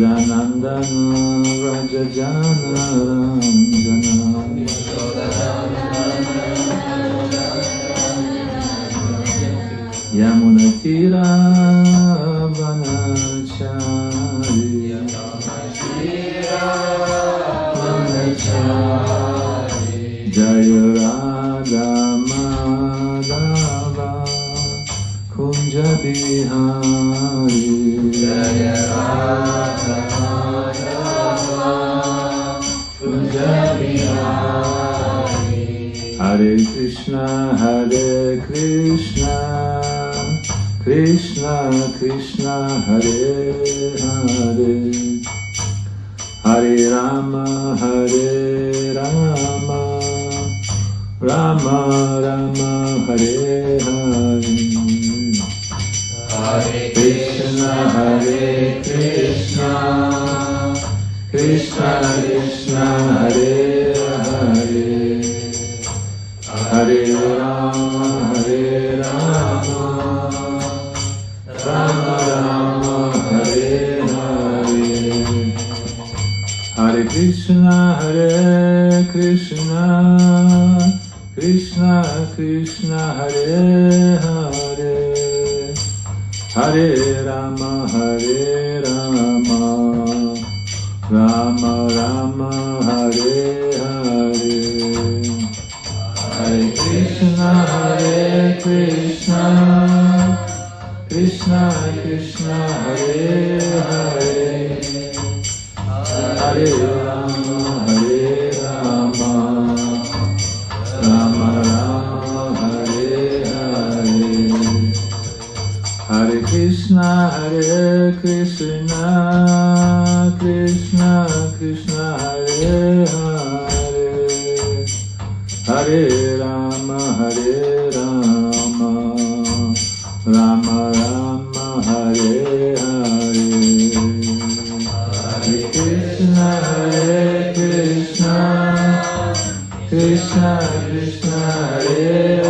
Yashodanandana Rajajana Yamunatira Vanachari Jaya Radha Madhava Kunja Bihari Jaya Radha Madhava Kunja Bihari Hare Krishna Krishna Krishna Hare Hare Hare Rama Rama Rama Hare Hare Hare Krishna Krishna Krishna Hare Hare Hare Rama Rama Rama Hare Hare Hare Krishna Krishna Krishna Hare Hare Hare Rama Rama Rama Hare Hare Hare Krishna Krishna Krishna Hare Hare Hare Rama Rama Rama Hare Hare Hare Krishna Krishna Hare Hare Hare Rama Rama Rama Hare Hare Hare Krishna Krishna Hare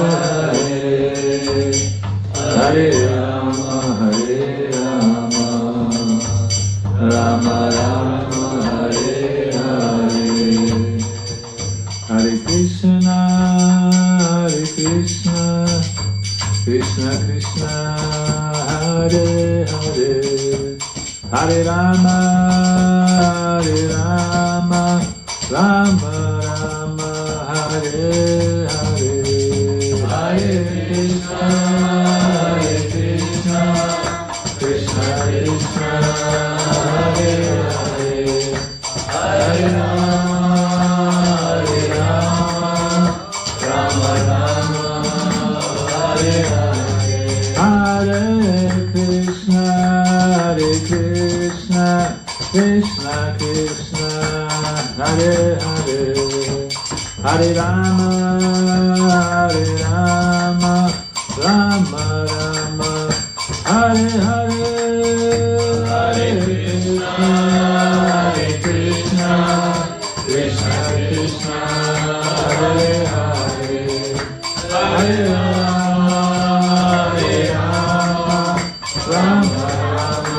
Hare Hare Rama Rama Rama Hare Hare Hare Krishna Krishna Hare Hare Hare Rama Rama Rama Hare Hare Hare Krishna Krishna Hare Hare Hare Rama Rama Hare Hare Hare Krishna Krishna Hare Hare Hare Rama Rama Hare Hare Hare Krishna Krishna Hare Hare Hare Rama Rama Hare Hare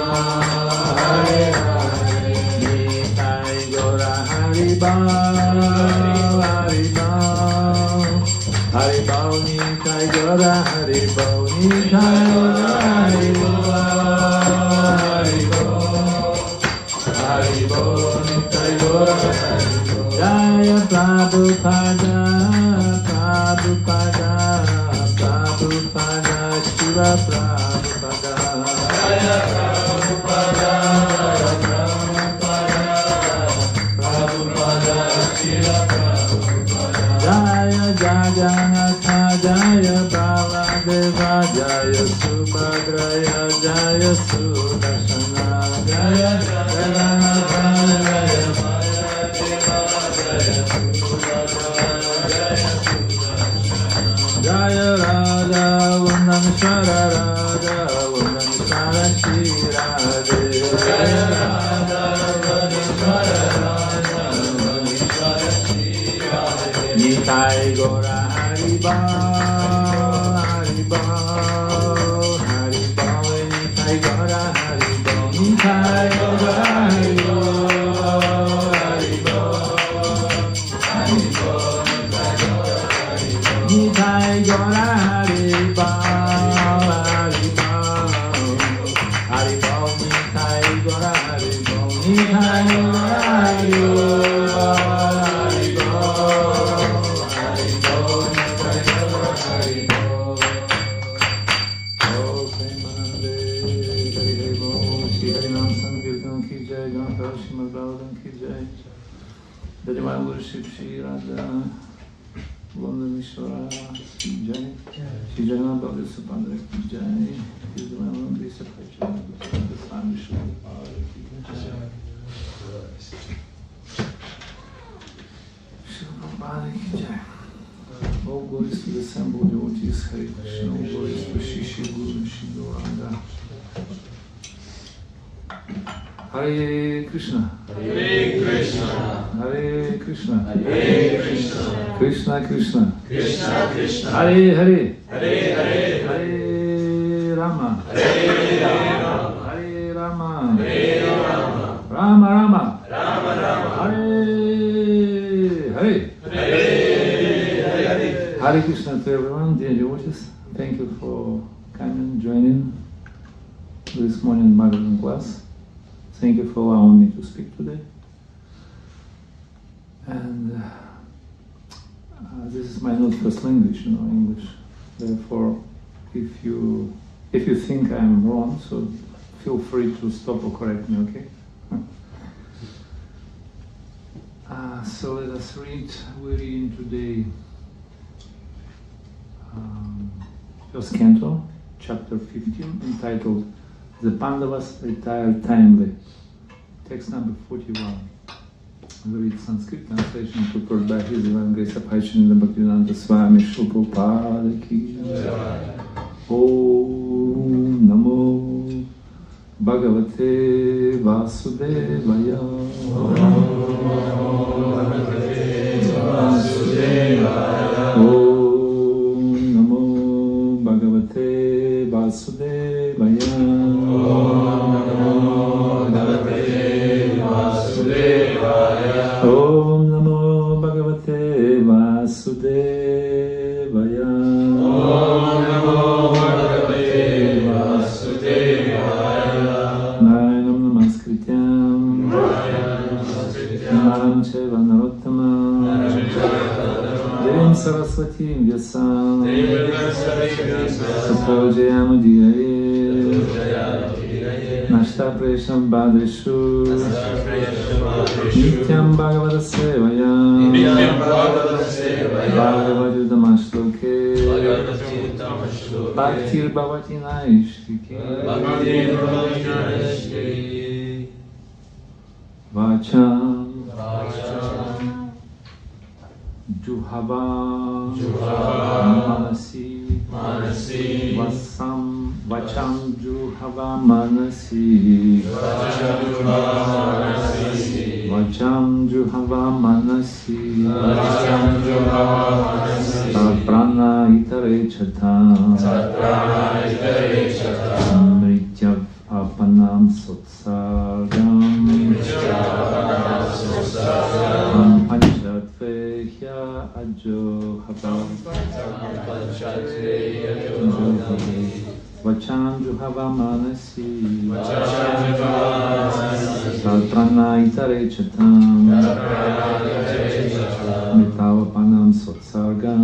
Nitai Gora Haribal Nitai Gora Haribal Nitai Gora Haribal Nitai Gora Haribal Jaya Prabhupada Shiva Prabhupada Jaya Prabhupada Shiva Prabhupada Jaya Jaganatha Jaya Baladeva Jaya Subhadraya Jaya Sudarshana Jaya Jaganatha Jaya Baladeva Jaya Subhadraya Jaya Radha Vandamishwara Radha Vandamishwara Shirade Jaya Radha Vandamishwara Radha Vandamishwara Shirade Nitai Gora Haribal Nitai Gora Haribal Nitai Gora Haribal jai. Dhanyavad Guru Shri Radha Vandamishwara ki jai. Shri Jagannath Baladev Subhadra ki jai. Shri Jagannath Baladev Swami Shri Prabhupada ki jai. Shri Prabhupada ki jai. All glories to the assembled devotees, Hare Krishna. All glories to Shri Guru Shri Gauranga. Hare Krishna. Hare Krishna. Hare Krishna. Hare Krishna. Krishna Krishna. Krishna Krishna. Hare Hare. Hare Hare. Hare Rama. Hare Rama. Hare Rama. Hare Rama. Rama Rama. Rama Rama. Hare Hare. Hare Hare. Hare Krishna to everyone, dear devotees. Thank you for coming, joining this morning Bhagavatam class. Thank you for allowing me to speak today. And this is my not first language, English. Therefore, if you think I'm wrong, so feel free to stop or correct me, okay? So let us read. We're reading today first canto, chapter 15, entitled "The Pandavas Retired Timely." Text number 41. We read Sanskrit translation prepared by His Divine Grace Abhaichaninda Bhaktivedanta Swami Shri Prabhupada ki jai. Om Namo Bhagavate Vasudevaya. Om Namo Bhagavate Vasudevaya. Om Namo Bhagavate Vasudevaya. Om Namo Bhagavate Vasudevaya. Naranam Namaskrityam Naram Chaiva Narottamam Devim Saraswatim Vyasam Tato Jayamudiraye Nashta Presham Bhadreshu Nityam Bhagavata Sevaya Bhagavadudamashloke Bhaktir Bhavati Naishrike Vacham Juhava Manasi Vasam Vacham Juhava Manasi Vacham Juhava Manasi Saprana Itare Chatam Mrityav Apanam Sotsargam Panchatveya Ajohava Vacham Juhava Manasi Saprana Itare Chatam Mitavapanam Sotsargam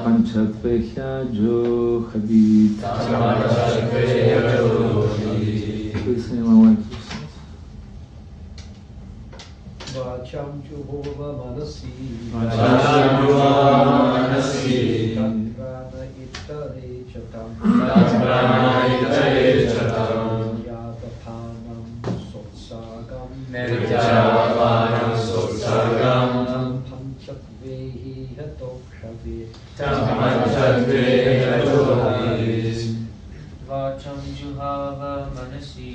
Panchatveya Johavit. Please say my wife. Vacham Juhova Manasi Tatrana Itare Chatam Yavapanam Sotsagam Panchatvehi Hatokshavit Vacham Juhava Manasi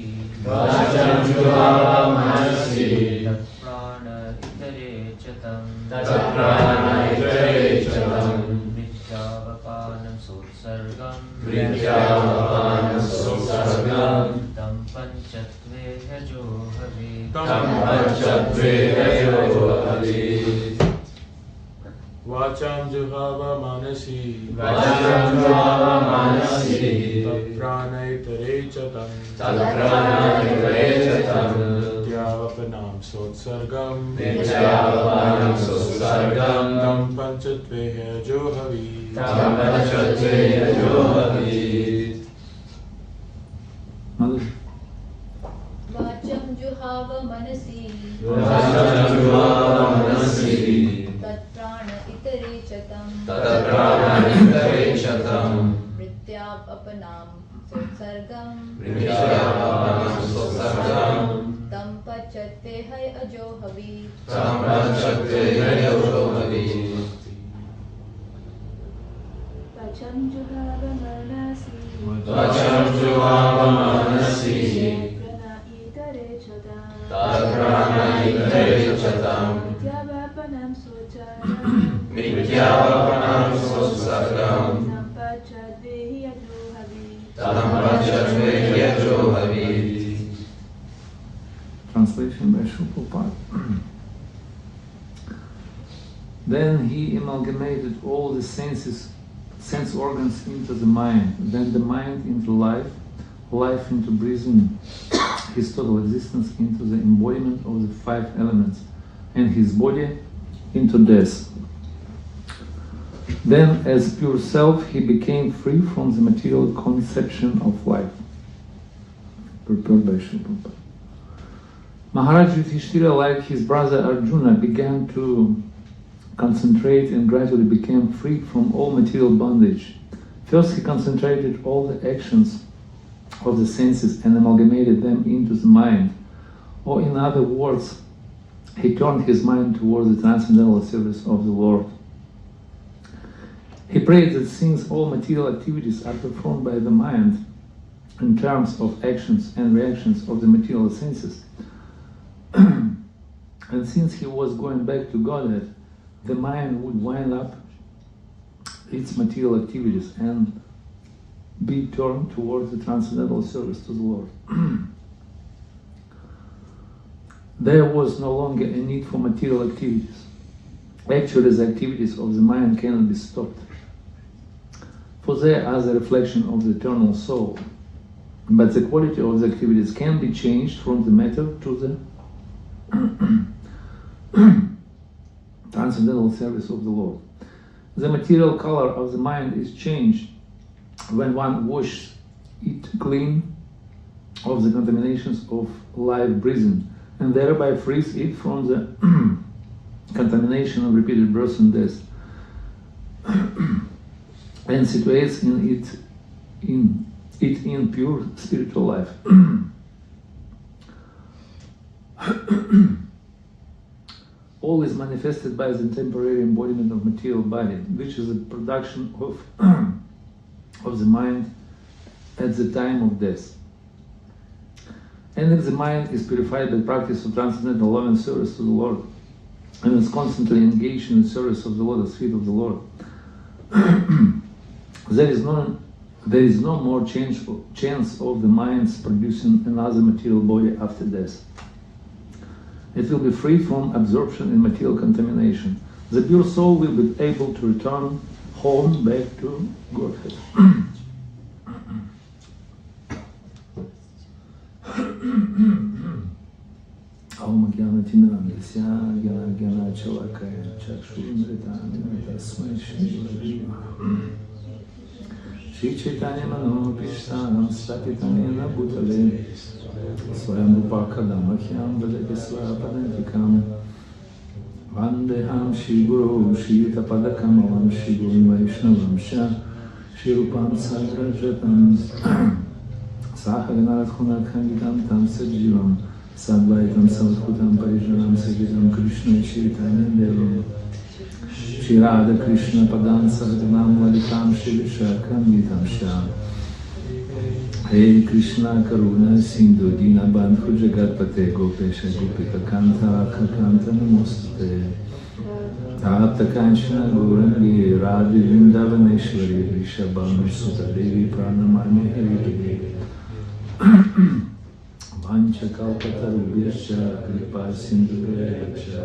Prana Itare Chatam Mityavapanam Sotsargam Tam Panchatveya Johavit Vacham Juhava Manasi Pranaitere Chatam Nityavapanam Sotsargam Tam Panchatveya Johavit. Mother. Vacham जुहाव मनसि तत्प्राण इतरे च तम् मृत्यापनां सोत्सर्गं तं पच्यते हय अजो हवि Vacham juhava manasi prana itare chatam Mityavapanam socharam Sampachadvehi ajohavi. Translation by Prabhupada. Then he amalgamated all the sense organs into the mind, then the mind into life, life into breathing, his total existence into the embodiment of the 5 elements, and his body into death. Then, as pure self, he became free from the material conception of life. Prepared by Srila Prabhupada. Maharaj Yudhishthira, like his brother Arjuna, began to concentrate and gradually became free from all material bondage. First, he concentrated all the actions of the senses and amalgamated them into the mind. Or in other words, he turned his mind towards the transcendental service of the Lord. He prayed that since all material activities are performed by the mind in terms of actions and reactions of the material senses, and since he was going back to Godhead, the mind would wind up its material activities and be turned towards the transcendental service to the Lord. There was no longer a need for material activities. Actually, the activities of the mind cannot be stopped, for they are the reflection of the eternal soul. But the quality of the activities can be changed from the matter to the transcendental service of the Lord. The material color of the mind is changed when one washes it clean of the contaminations of life breathing, and thereby frees it from the contamination of repeated birth and death, and situates it in pure spiritual life. All is manifested by the temporary embodiment of material body, which is a production of the mind at the time of death. And if the mind is purified by practice of transcendental love and service to the Lord, and is constantly engaged in the service of the lotus feet of the Lord, there is no more chance of the mind's producing another material body after death. It will be free from absorption in material contamination. The pure soul will be able to return home back to Godhead. Om Gyana Tinamyasya Gyana Gyana Chalakaya Chakshundritani Tasmai Shri Shri Chaitanya Mano Pishtanam Satitanena Bhutale Swayambhupakadamahyam Vadakisvapadantikam Vandeham Shri Guru Shri Tapadakamalam Shri Guru Vaishnavam Shri Rupam Sagrajatam Sahaganarathunakhangitam Tam Sajivam Sadvaitam Sadhutam Parijanam Sagitam Krishna Chaitanya Devam Shri Radha Krishna Padam Sahadanam Lalitam Shri Vishakam Gitam Sham Hare Krishna Karuna Sindhu Dina Bandhu Jagatpate Gopesha Gopika Kanta Kakanta Namostate Tapta Kanchana Gaurangi Radhi Vrindavaneshwari Vrishabhanu Sutta Devi Pranamani Hari Vancha Kalpatarubhyascha Kripa Sindhurevacha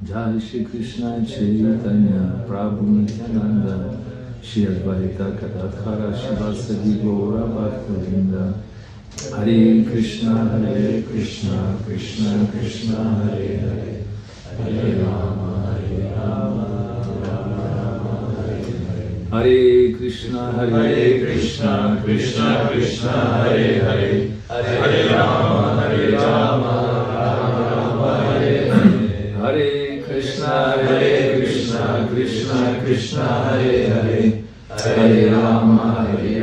Jai Shri Krishna Chaitanya Prabhu Nityananda Shri Advaita Gadadhara Shivasadi Gaura Bhaktavinda Hare Krishna Krishna Krishna Hare Hare Hare Rama Rama Rama Rama Hare Hare Hare Krishna, Hare Krishna, Krishna Krishna, Hare Hare, Hare Rama, Rama Rama, Hare Hare. Hare Krishna, Krishna Krishna, Hare Hare, Hare Rama,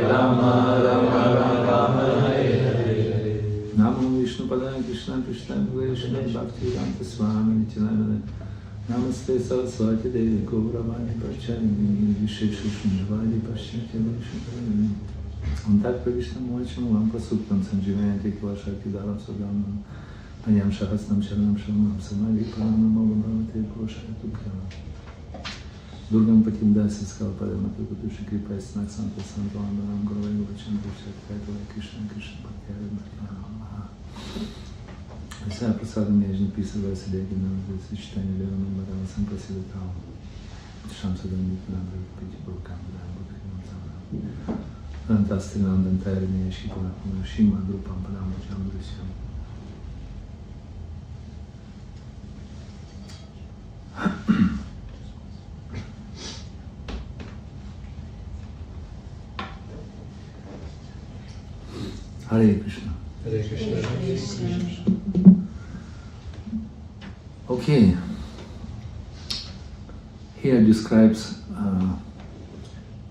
Rama Rama, Hare Hare. Namo Vishnu Padaya Krishna Krishna Krishna Bhakti Vedanta Swami Nityananda. Namaste Saraswati Devi Gauravani Pracharini Vishesha Shunjavadi Pashyati Vishnu. Он так повишен мочим вам посуптам сандживаянти килашаки дарам сугамам паням шахаснам чарнам шамам самави панам мавамавати прошайту пьянам. Дургам патимдаси скалпадам атуку души крипай снак санта сантуандарам гуравай гурачам душат кайтавай Кришна Кришна Патьяви Бхактивинам. Вся просада межни писава седеки на сочетание верным мадам сампрасидатам. Шамсадам Нитнам Пити Буркам Дам Бхактивинам Самадам. Fantastinandam Tarini Shikuna Shima Drupam Padam Chandrusyam. Hare Krishna. Hare Krishna. Okay. Here describes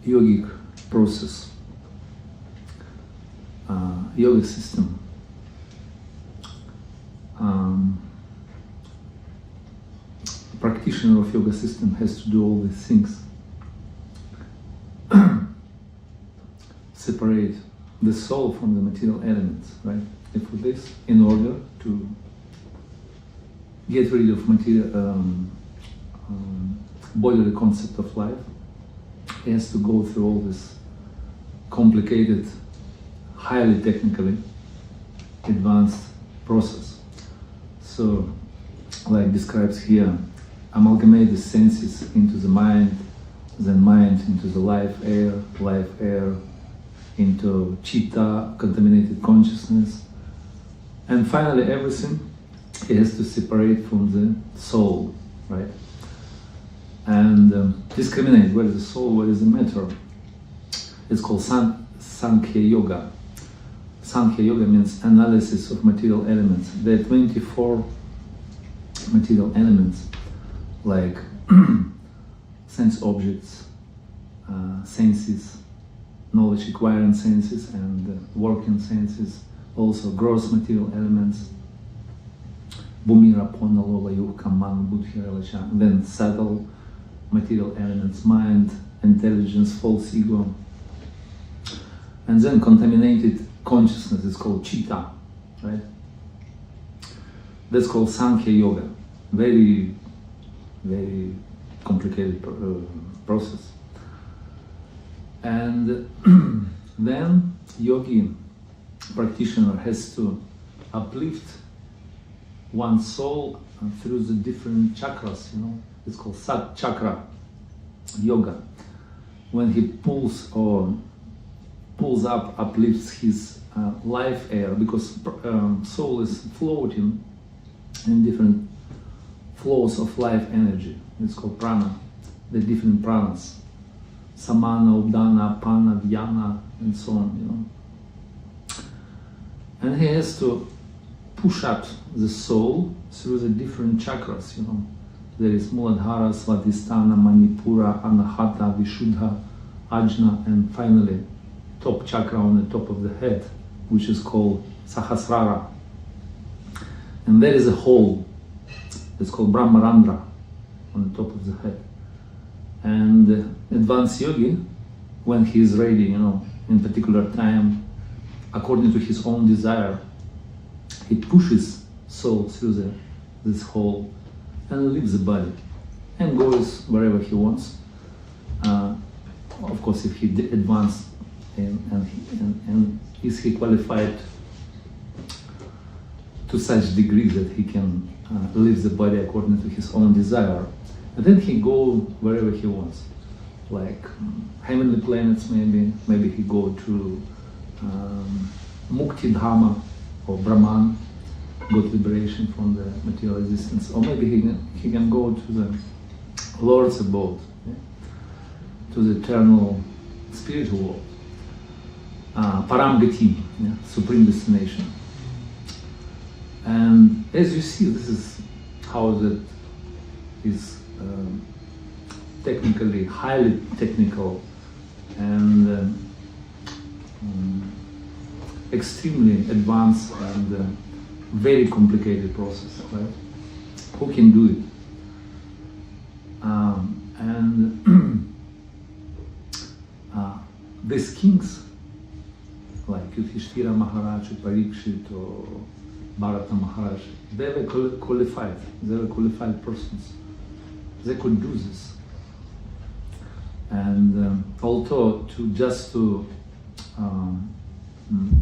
yogic process. Yoga system. Practitioner of yoga system has to do all these things. Separate the soul from the material elements, right? And for this, in order to get rid of material, bodily concept of life, he has to go through all this complicated, highly technically advanced process. So, like describes here, amalgamate the senses into the mind, then mind into the life air into chitta, contaminated consciousness, and finally everything he has to separate from the soul, right? And discriminate what is the soul, what is the matter. It's called Sankhya Yoga. Sankhya Yoga means analysis of material elements. There are 24 material elements, like sense objects, senses, knowledge acquiring senses and working senses, also gross material elements, Bhumira, Pona, Lola, Yuh, Man, Buddhi, Relacha, then subtle material elements, mind, intelligence, false ego, and then contaminated consciousness is called chitta, right? That's called Sankhya Yoga. Very, very complicated process. And then yogi practitioner has to uplift one's soul through the different chakras, you know. It's called Sat Chakra Yoga. When he pulls up, uplifts his life air, because soul is floating in different flows of life energy. It's called prana. The different pranas. Samana, Udana, Pana, Vyana, and so on, you know. And he has to push up the soul through the different chakras, you know. There is Muladhara, Swadhisthana, Manipura, Anahata, Vishuddha, Ajna, and finally top chakra on the top of the head, which is called Sahasrara. And there is a hole, it's called Brahmarandra, on the top of the head. And advanced yogi, when he is ready, you know, in particular time, according to his own desire, he pushes soul through this hole and leaves the body and goes wherever he wants. Of course, if he advanced and is he qualified to such degree that he can leave the body according to his own desire, and then he go wherever he wants, like heavenly planets, maybe he go to Mukti Dhama or Brahman, got liberation from the material existence, or maybe he can go to the Lord's abode. Yeah? to the eternal spiritual world. Paramgati, yeah, supreme destination. And as you see, this is how that is technically, highly technical and extremely advanced and very complicated process, right? Who can do it? These kings, like Yudhishthira Maharaj, Parikshit, or Bharata Maharaj, they were qualified. They were qualified persons. They could do this. And although to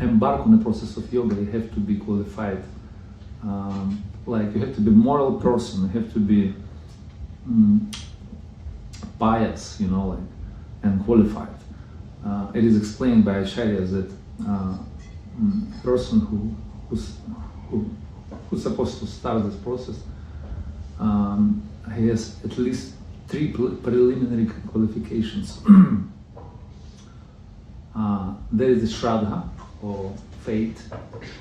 embark on the process of yoga, you have to be qualified. Like you have to be a moral person. You have to be pious, you know, like, and qualified. It is explained by Acharyas that person who's supposed to start this process, he has at least 3 preliminary qualifications. There is the Shraddha, or faith,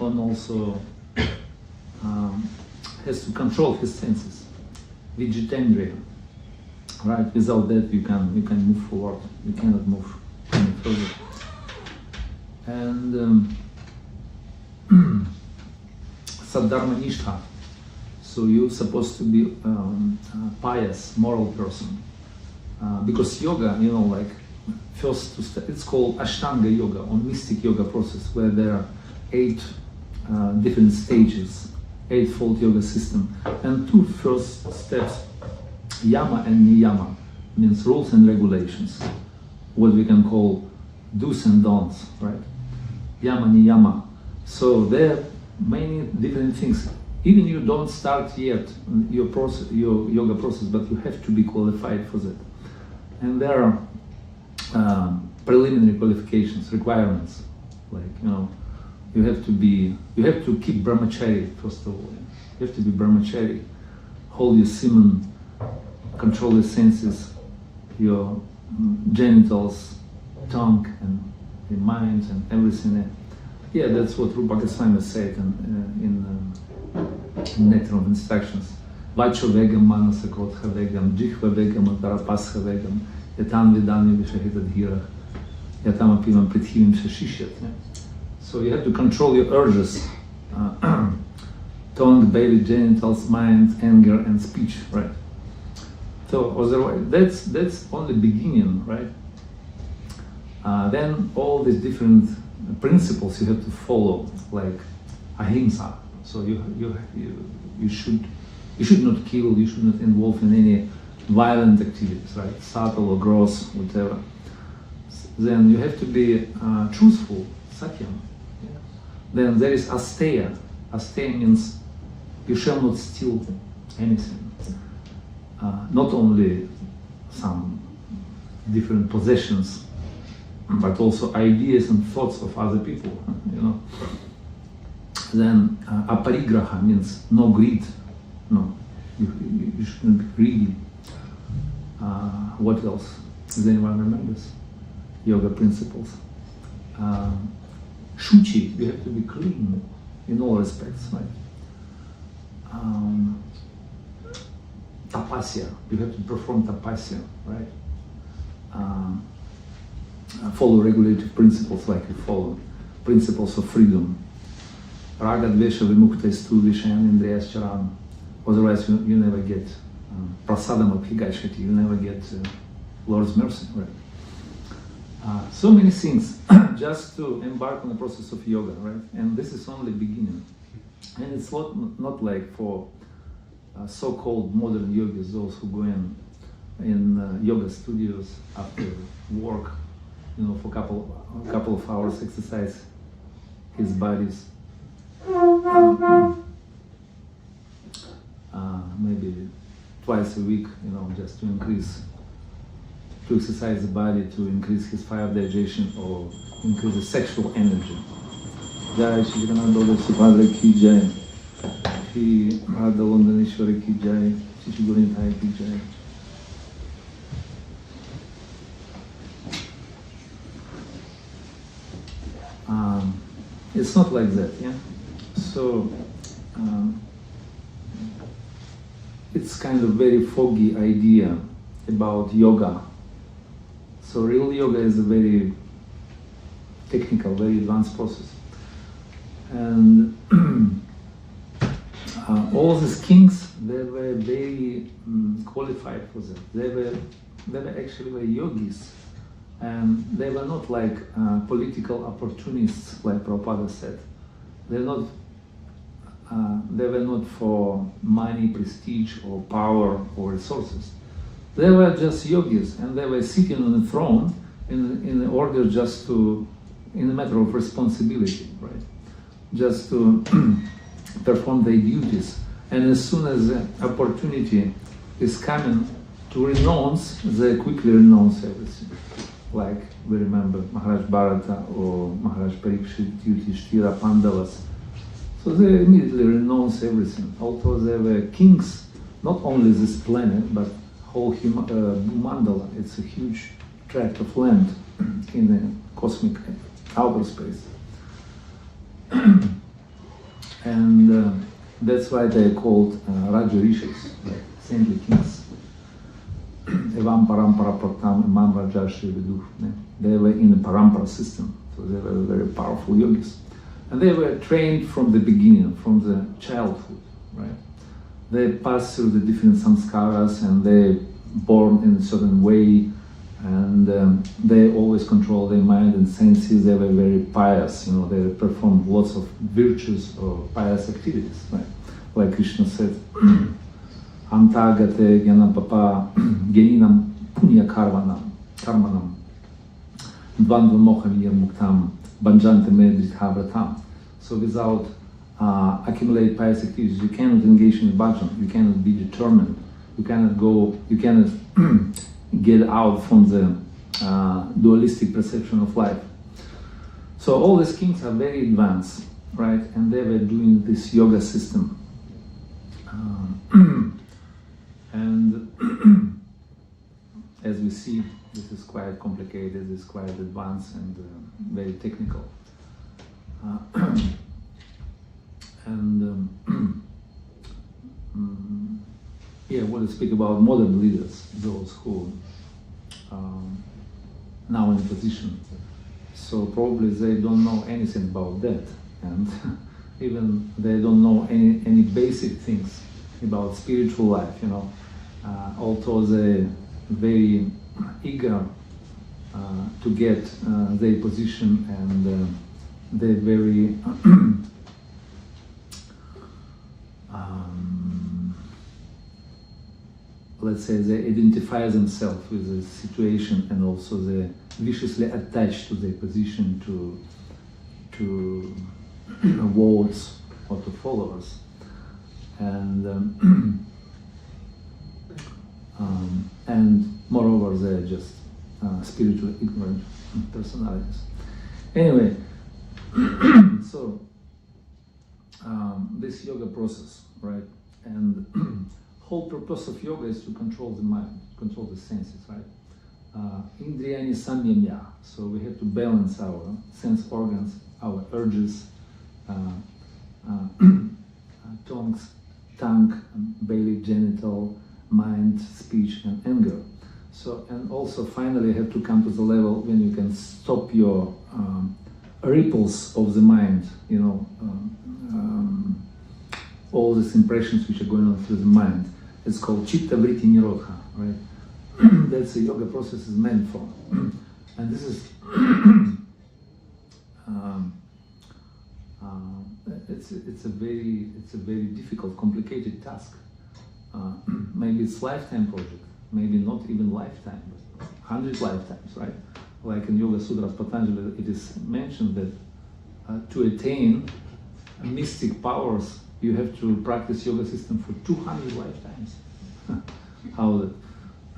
and also has to control his senses, Vijitendriya. Right? Without that, you can move forward. You cannot move any further. And Saddharma Nishtha. So you're supposed to be a pious, moral person. Because yoga, you know, like first it's called Ashtanga yoga, or mystic yoga process, where there are 8 different stages, 8-fold yoga system, and 2 first steps, yama and niyama, means rules and regulations, what we can call do's and don'ts, right? Yama, niyama. So there are many different things. Even you don't start yet your process, your yoga process, but you have to be qualified for that. And there are preliminary qualifications, requirements, like, you know, you have to keep brahmachari first of all. You have to be brahmachari, hold your semen, control your senses, your genitals, tongue, and your mind, and everything. Yeah, that's what Rupa Goswami said in Nectar of Instructions. Vacho vegam, manasa krodha vegam, jihva vegam, antarapasha vegam, yatam vidami vishahitadhirah, yatam apimam prithivim shashishyat. So you have to control your urges, tongue, belly, genitals, mind, anger, and speech, right? So otherwise, that's only beginning, right? Then all these different principles you have to follow, like ahimsa. So you should not kill, you should not involve in any violent activities, right? Subtle or gross, whatever. Then you have to be truthful, satyam. Yeah. Then there is asteya. Asteya means you shall not steal anything. Not only some different possessions, but also ideas and thoughts of other people, you know. Then aparigraha means no greed. No, you shouldn't be greedy. What else? Does anyone remembers? Yoga principles. Shuchi, you have to be clean in all respects, right? Tapasya, you have to perform tapasya, right? Follow regulative principles, like you follow principles of freedom. Raga dvesha vimukta istu vishayan indriyas charan. Otherwise, you never get prasadam abhigashati, you never get Lord's mercy, right? So many things just to embark on the process of yoga, right? And this is only beginning. And it's not like for so-called modern yogis, those who go in yoga studios after work, you know, for a couple of hours, exercise his bodies. Maybe twice a week, you know, just to exercise the body, to increase his fire digestion or increase the sexual energy. Jai Shri Ganadhoda Subhadra ki jai, Shri Radha Vandaneshwari ki jai, Shri Gurinthai ki jai. it's not like that, yeah? So, it's kind of very foggy idea about yoga. So real yoga is a very technical, very advanced process. And all these kings, they were very qualified for that. They were actually were yogis, and they were not like political opportunists, like Prabhupada said. They were not for money, prestige, or power, or resources. They were just yogis, and they were sitting on the throne in order just to, in a matter of responsibility, right? Just to perform their duties. And as soon as the opportunity is coming to renounce, they quickly renounce everything. Like we remember Maharaj Bharata or Maharaj Parikshit, Yudhishthira, Pandavas. So they immediately renounce everything. Although they were kings, not only this planet, but whole mandala. It's a huge tract of land in the cosmic outer space. And that's why they're called Raja Rishis, like saintly kings. Evam parampara pratam imam rajashi viduh. They were in the parampara system, so they were very powerful yogis. And they were trained from the beginning, from the childhood, right? They pass through the different samskaras and they born in a certain way, and they always control their mind and senses. They were very pious, you know, they performed lots of virtues or pious activities, right? Like Krishna said, Antagate Gyanam Papa Geninam Punya Karmanam Dvandva Mokham Muktam Banjante Medrithavratam. So without accumulate pious activities, you cannot engage in bhajan, you cannot be determined, you cannot get out from the dualistic perception of life. So all these kings are very advanced, right? And they were doing this yoga system. And as we see, this is quite complicated, it's quite advanced and very technical. Yeah, I want to speak about modern leaders, those who now in a position. So probably they don't know anything about that, and even they don't know any basic things about spiritual life, you know. Although they're very eager to get their position, and they're very let's say they identify themselves with the situation, and also they're viciously attached to their position, to votes or to followers, and moreover they're just spiritually ignorant personalities. Anyway, so this yoga process, right, and whole purpose of yoga is to control the mind, control the senses, right? Indriyani samyamya. So we have to balance our sense organs, our urges, tongue, belly, genital, mind, speech, and anger. So, and also finally have to come to the level when you can stop your ripples of the mind, you know, all these impressions which are going on through the mind. It's called chitta vritti nirodha, right? That's the yoga process is meant for. And this is it's a very difficult, complicated task. Maybe it's lifetime project, maybe not even lifetime, but 100 lifetimes, right? Like in Yoga Sutra of Patanjali, it is mentioned that to attain mystic powers, you have to practice yoga system for 200 lifetimes. How that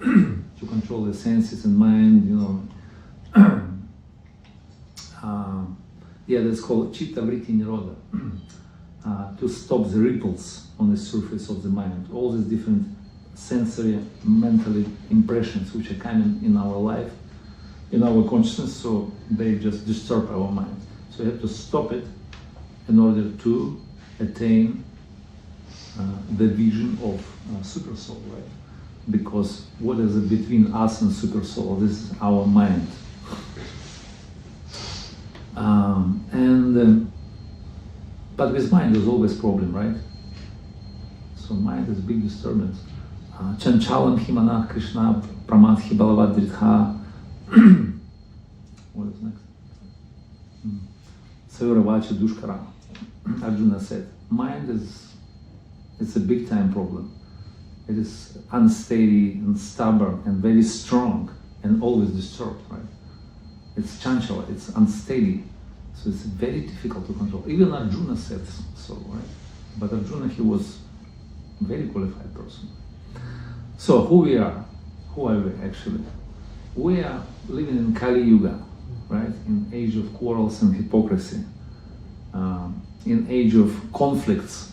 to control the senses and mind, you know. Yeah, that's called chitta vritti nirodha. To stop the ripples on the surface of the mind, all these different sensory, mentally impressions which are coming in our life, in our consciousness, so they just disturb our mind. So you have to stop it in order to attain the vision of super soul, right? Because what is between us and super soul? This is our mind. But with mind there's always problem, right? So mind is a big disturbance. Chanchalam Himanah Krishna Pramadhi Balavat Dritha. What is next? Sauravacha Dushkara. Arjuna said, mind it's a big time problem. It is unsteady and stubborn and very strong and always disturbed, right? It's chanchala, it's unsteady. So it's very difficult to control. Even Arjuna said so, right? But Arjuna, he was a very qualified person. So who we are? Who are we actually? We are living in Kali Yuga, right? In age of quarrels and hypocrisy, in age of conflicts,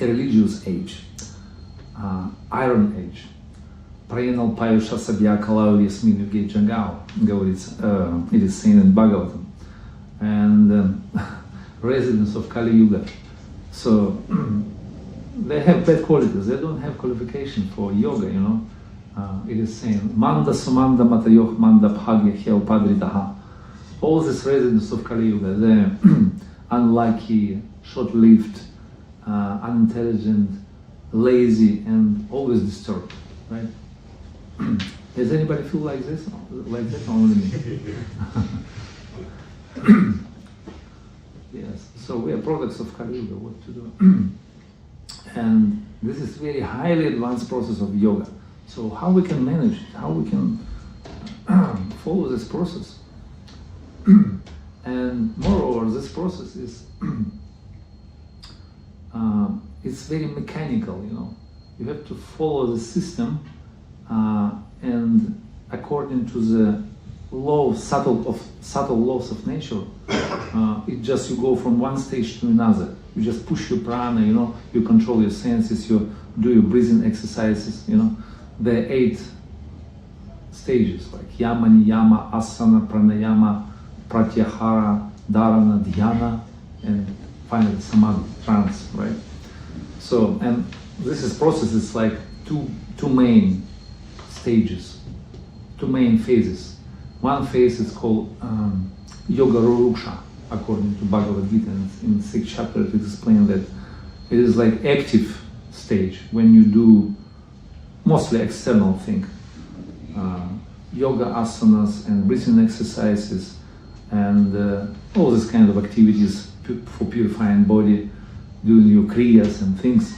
a religious age, iron age. Проенал паюша сабья калау ясмин югей джагау, говорится, it is seen in Bhagavatam. And residents of Kali Yuga. So they have bad qualities. They don't have qualification for yoga, you know. It is saying, Manda sumanda matayoch manda bhagya hel padridaha. All these residents of Kali Yuga, they're unlucky, short-lived, unintelligent, lazy, and always disturbed, right? Does anybody feel like this? Like that? Only me. Yes, so we are products of Kali Yuga, what to do? And this is very highly advanced process of yoga. So how we can manage it, how we can follow this process. And moreover, this process is it's very mechanical, you know. You have to follow the system and according to the subtle laws of nature, it just you go from one stage to another. You just push your prana, you know, you control your senses, you do your breathing exercises, you know. There are 8 stages like yama, niyama, asana, pranayama, pratyahara, dharana, dhyana, and finally samadhi, trance, right? So, and this is process is like two main stages, 2 main phases. One phase is called yoga ruksha, according to Bhagavad Gita. In the 6th chapter, it explains that it is like active stage when you do mostly external thing, yoga asanas and breathing exercises and all these kind of activities for purifying body, doing your kriyas and things.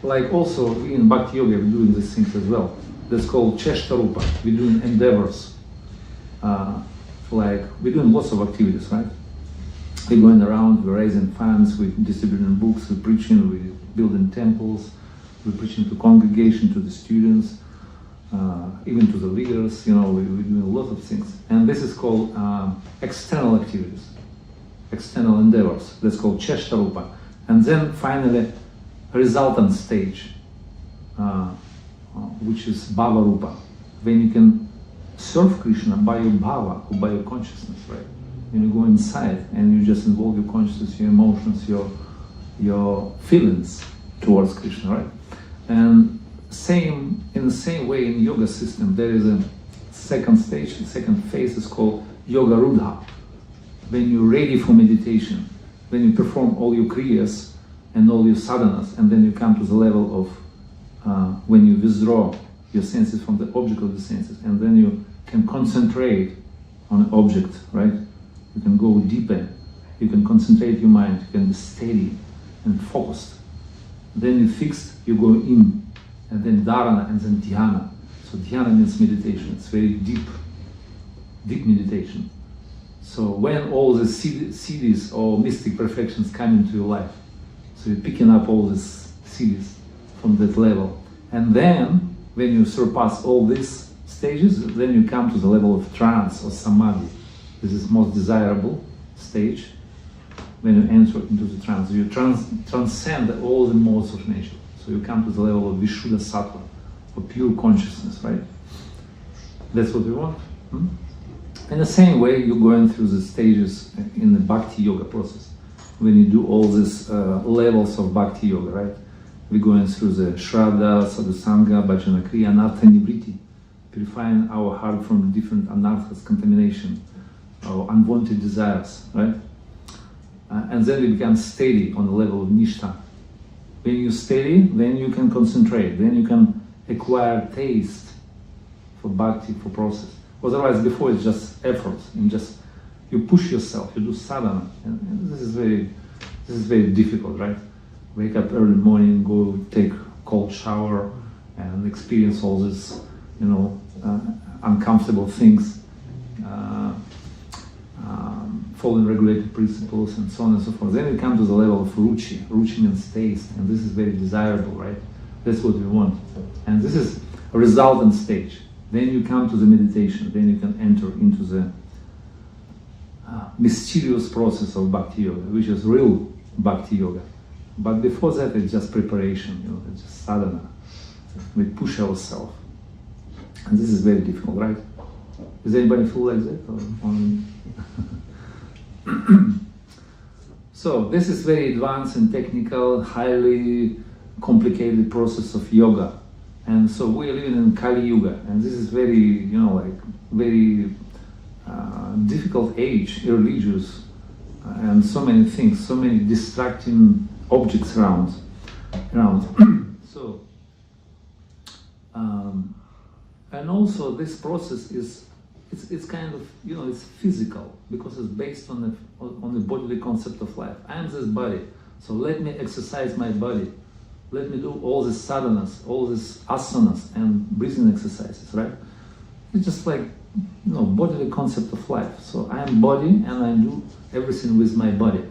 Like also in Bhakti Yoga, we're doing these things as well. That's called Cheshtarupa. We're doing endeavors. Like we're doing lots of activities, right? We're going around, we're raising funds, we're distributing books, we're preaching, we're building temples, we're preaching to congregation, to the students, even to the leaders, you know, we're doing a lot of things. And this is called external activities, external endeavors. That's called Cheshtarupa. And then finally, resultant stage, which is Bhavarupa, when you can serve Krishna by your bhava or by your consciousness, right? When you go inside and you just involve your consciousness, your emotions, your feelings towards Krishna, right? And in the same way in yoga system, there is a second stage, the second phase is called Yoga Rudha. When you're ready for meditation, when you perform all your kriyas and all your sadhanas, and then you come to the level of when you withdraw your senses from the object of the senses, and then you can concentrate on an object, right? You can go deeper, you can concentrate your mind, you can be steady and focused. Then you fixed, you go in, and then dharana, and then dhyana. So dhyana means meditation, it's very deep meditation. So when all the siddhis or mystic perfections come into your life, so you're picking up all these siddhis from that level. And then, when you surpass all these stages, then you come to the level of trance or samadhi. This is most desirable stage when you enter into the trance. You transcend all the modes of nature. So you come to the level of Vishuddha Sattva, or pure consciousness, right? That's what we want. In the same way, you're going through the stages in the Bhakti Yoga process. when you do all these levels of Bhakti Yoga, right? We're going through the Shraddha, Sadhusanga, Bhajana Kriya, Anartha Nivriti, purifying our heart from different anarthas, contamination, or unwanted desires, right? And then we become steady on the level of Nishtha. When you're steady, then you can concentrate, then you can acquire taste for Bhakti, for process. Otherwise, before it's just effort, and just you push yourself, you do sadhana, and this is very difficult, right? Wake up early morning, go take cold shower, and experience all this, uncomfortable things, following regulated principles, and so on and so forth. Then we come to the level of ruchi. Ruchi means taste, and this is very desirable, right? That's what we want. And this is a resultant stage. Then you come to the meditation. Then you can enter into the mysterious process of Bhakti Yoga, which is real Bhakti Yoga. But before that, it's just preparation, it's just sadhana. We push ourselves. And this is very difficult, right? Does anybody feel like that? Or only? So, this is very advanced and technical, highly complicated process of yoga. And so we are living in Kali Yuga, and this is very, very difficult age, irreligious, and so many things, so many distracting objects around. So, and also this process it's kind of, it's physical, because it's based on the bodily concept of life. I am this body, so let me exercise my body. Let me do all these sadhanas, all these asanas and breathing exercises, right? It's just like, bodily concept of life. So I am body, and I do everything with my body.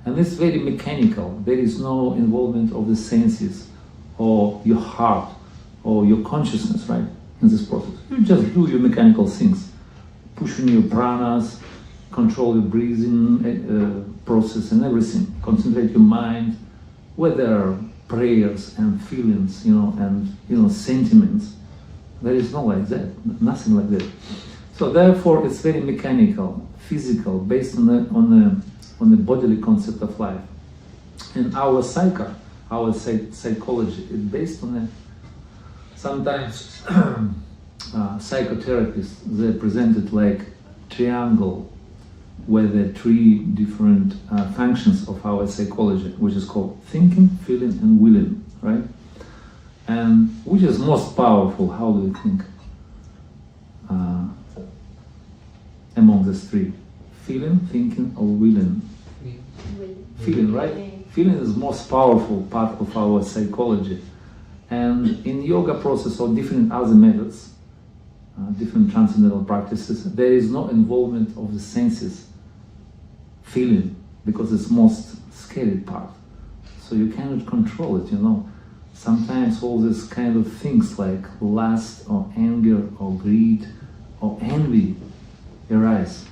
And it's very mechanical. There is no involvement of the senses, or your heart, or your consciousness, right, in this process. You just do your mechanical things, pushing your pranas, control your breathing process and everything. Concentrate your mind, whether prayers and feelings, and sentiments. There is no like that, nothing like that. So therefore, it's very mechanical, physical, based on the bodily concept of life. And our psyche, our psychology, is based on sometimes psychotherapists, they present it like triangle, where there are three different functions of our psychology, which is called thinking, feeling, and willing, right? And which is most powerful? How do you think? Among these three, feeling, thinking, or willing? Feeling, right? Feeling is most powerful part of our psychology. And in yoga process or different other methods, different transcendental practices, there is no involvement of the senses, feeling, because it's most scary part. So you cannot control it, Sometimes all these kind of things like lust or anger or greed or envy arise.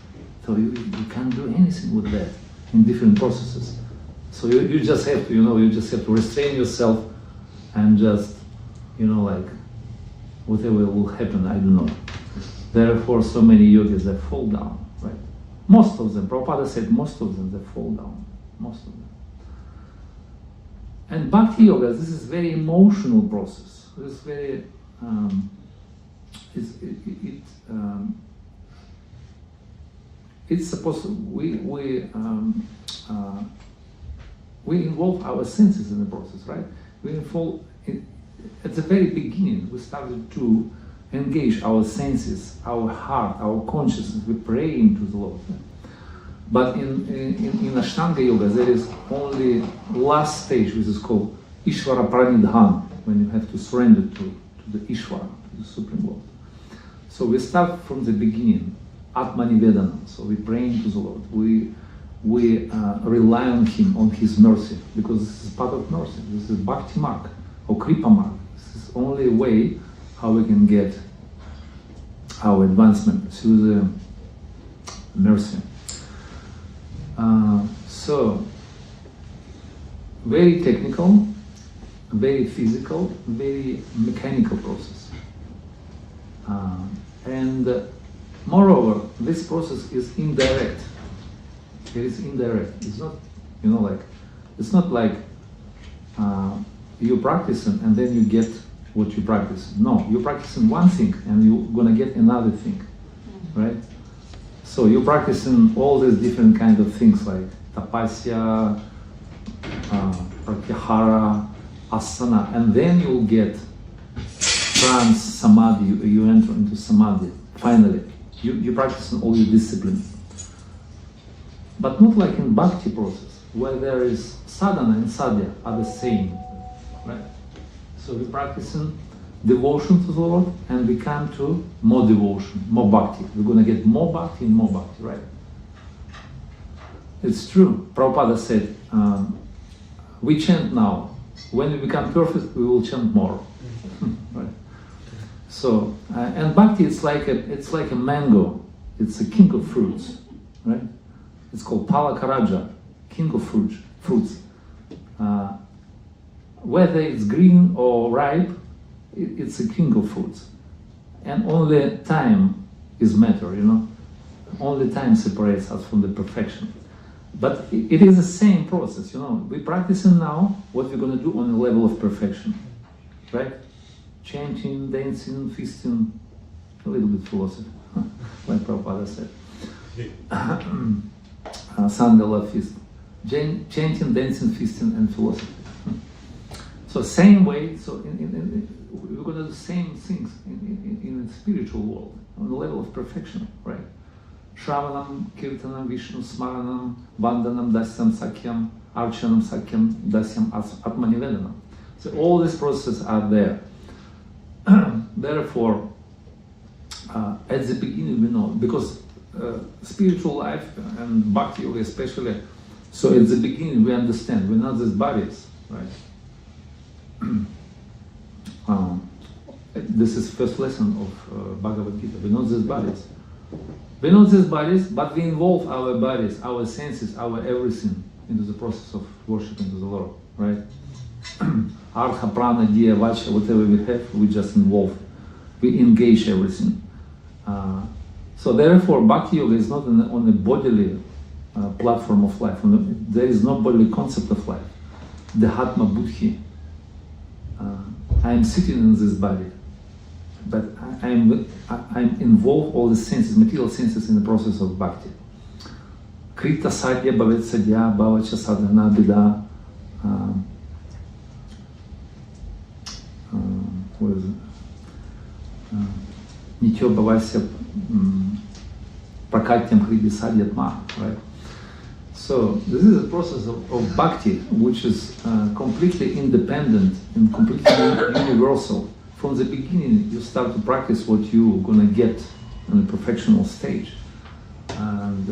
So you can't do anything with that in different processes. So you just have to, you just have to restrain yourself and just, whatever will happen, I don't know. Therefore, so many yogis that fall down, right? Most of them, Prabhupada said, most of them, they fall down, most of them. And Bhakti Yoga, this is very emotional process. This is very, it's supposed to, we involve our senses in the process, right? We involve, at the very beginning, we started to engage our senses, our heart, our consciousness. We pray into the Lord. But in Ashtanga Yoga, there is only last stage, which is called Ishvara Pranidhan, when you have to surrender to the Ishvara, to the Supreme Lord. So we start from the beginning, Atmanivedana. So we pray into the Lord. We rely on Him, on His mercy, because this is part of mercy. This is Bhakti Mark or Kripa Mark. This is only way how we can get our advancement through the mercy. So, very technical, very physical, very mechanical process. And moreover, this process is indirect. It is indirect. It's not You know, like, it's not like you're practicing and then you get what you practice. No, you're practicing one thing and you're gonna get another thing, right? So you're practicing all these different kind of things like tapasya, pratyahara, asana, and then you'll get trance, samadhi, you enter into samadhi, finally. You practice all your discipline. But not like in bhakti process, where there is sadhana and sadhya are the same, right? So we're practicing devotion to the Lord and we come to more devotion, more bhakti. We're going to get more bhakti and more bhakti, right? It's true. Prabhupada said, we chant now. When we become perfect, we will chant more. Right? So, and bhakti, it's like a mango. It's a king of fruits, right? It's called Palakaraja, king of fruits. Whether it's green or ripe, it's a king of fruits. And only time is matter, you know. Only time separates us from the perfection. But it is the same process, you know. We're practicing now what we're going to do on the level of perfection, right? Chanting, dancing, feasting, a little bit philosophy, like Prabhupada said. Sangala feast. Chanting, dancing, feasting, and philosophy. So same way, so we're going to do the same things in the spiritual world, on the level of perfection, right? Shravanam, Kirtanam, Vishnu, Smaranam, Vandanam, Dasyam, Sakyam, Archanam, Sakyam, Dasyam, Atmanivedanam. So all these processes are there. Therefore, at the beginning we know, because spiritual life and bhakti yoga especially, so at the beginning we understand, we're not these bodies, right? This is first lesson of Bhagavad Gita. We know these bodies. We know these bodies, but we involve our bodies, our senses, our everything into the process of worshiping to the Lord, right? Artha, prana, diya, vacha, whatever we have, we just involve. We engage everything. So therefore, Bhakti Yoga is not on a bodily platform of life. There is no bodily concept of life. The Hatma Buddhi. I am sitting in this body, but I'm involved all the senses, material senses, in the process of bhakti. Krita sadhya bhavet sadhya bhavacha sadhana bida. What is it? Nityo bhavasya prakatyam hridi sadhyatma, right? So this is a process of bhakti, which is completely independent and completely universal. From the beginning, you start to practice what you're going to get in the perfectional stage. And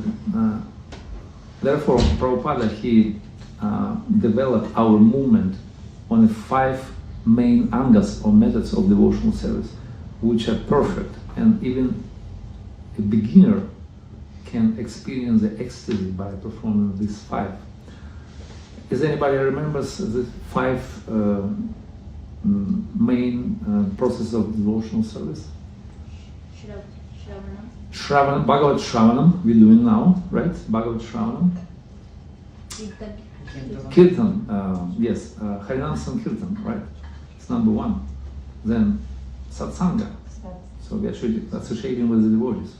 therefore, Prabhupada, he developed our movement on the 5 main angas or methods of devotional service, which are perfect, and even a beginner can experience the ecstasy by performing these 5. Does anybody remembers the 5 main processes of devotional service? Shravanam, Bhagavad Shravanam, we're doing now, right? Bhagavad Shravanam. Kirtan, yes, Harinam Sankirtan, right? It's number 1. Then Satsanga, so we are associating with the devotees.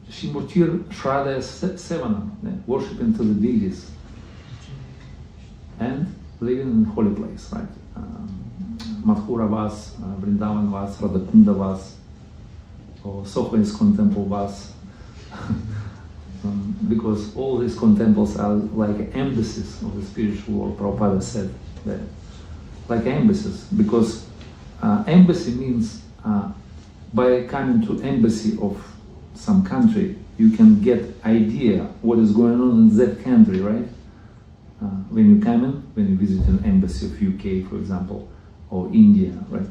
Shimurtir Shradaya Sevanam, worshiping to the deities, and living in a holy place, right? Mathura Vas, Vrindavan Vas, Radhakunda Vas, or Soho ISKCON Temple Vas, because all these temples are like embassies of the spiritual world. Prabhupada said that, like embassies, because embassy means by coming to embassy of some country, you can get idea what is going on in that country, right? When you come in, when you visit an embassy of UK, for example, or India, right?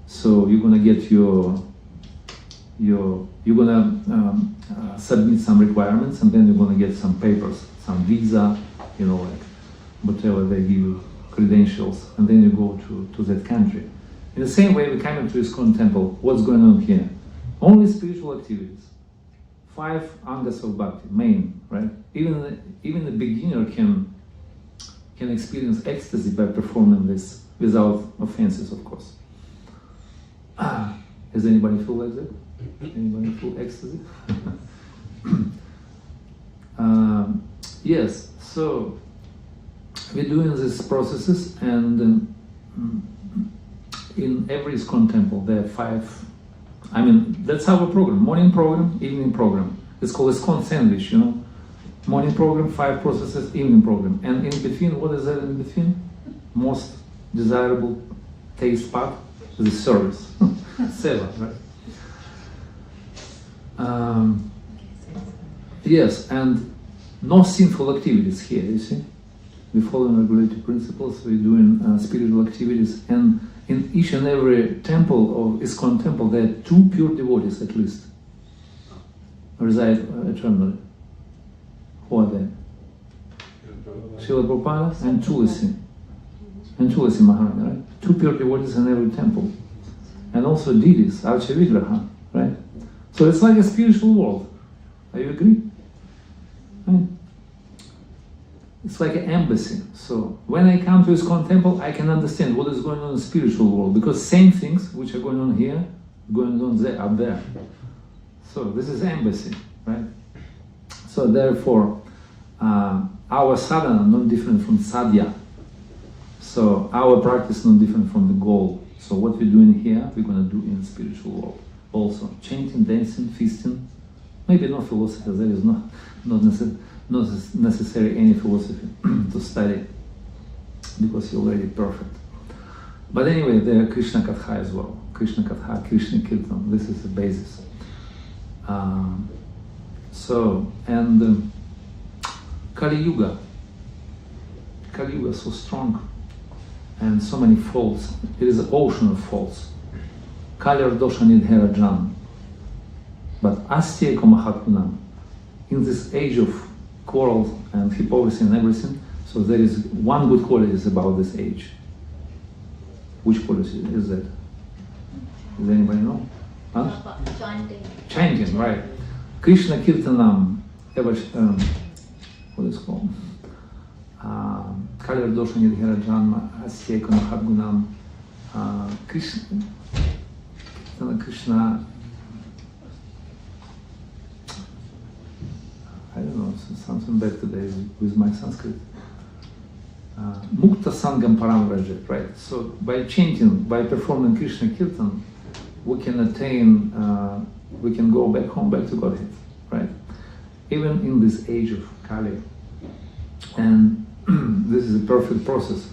So you're gonna get you're gonna submit some requirements, and then you're gonna get some papers, some visa, you know, like whatever they give you, credentials, and then you go to that country. In the same way, we come into ISKCON temple. What's going on here? Only spiritual activities. 5 angas of bhakti, main, right? even the beginner can experience ecstasy by performing this without offenses, of course. Does anybody feel like that? Anybody feel ecstasy? Yes, so we're doing these processes, and in every ISKCON temple there are 5. I mean, that's our program: morning program, evening program. It's called ISKCON sandwich, you know. Morning program, 5 processes, evening program, and in between, what is that in between? Most desirable taste part is the service. Seva, right? Yes, and no sinful activities here, you see. We're following regulative principles, we're doing spiritual activities, and in each and every temple of ISKCON temple, there are 2 pure devotees at least reside eternally. Who are they? Srila Prabhupada and Tulasi. And Tulasi Maharani, right? 2 pure devotees in every temple. And also deities, Archa Vigraha, right? So it's like a spiritual world. Are you agree? Right? It's like an embassy. So when I come to ISKCON temple, I can understand what is going on in the spiritual world, because same things which are going on here, going on there, up there. So this is embassy, right? So therefore, our sadhana not different from sadhya. So our practice not different from the goal. So what we're doing here, we're going to do in the spiritual world. Also, chanting, dancing, feasting. Maybe no philosophy, there is not necessary any philosophy to study, because you're already perfect. But anyway, there are Krishna Katha as well. Krishna Katha, Krishna Kirtan, this is the basis. Kali Yuga is so strong, and so many faults. It is an ocean of faults. Kalyar dosha nidhara jan. But Astya Mahatmanam, in this age of quarrels and hypocrisy and everything, so there is one good quality is about this age. Which quality is that? Does anybody know? Huh? Chanting, right. Krishna Kirtanam, what is it called? Kalyar dosha nidhara janma, Astya Mahatmanam, Krishna, I don't know, something bad today with my Sanskrit. Mukta Sangam Paramrajat, right? So by chanting, by performing Krishna Kirtan, we can attain, we can go back home, back to Godhead, right? Even in this age of Kali. And this is a perfect process.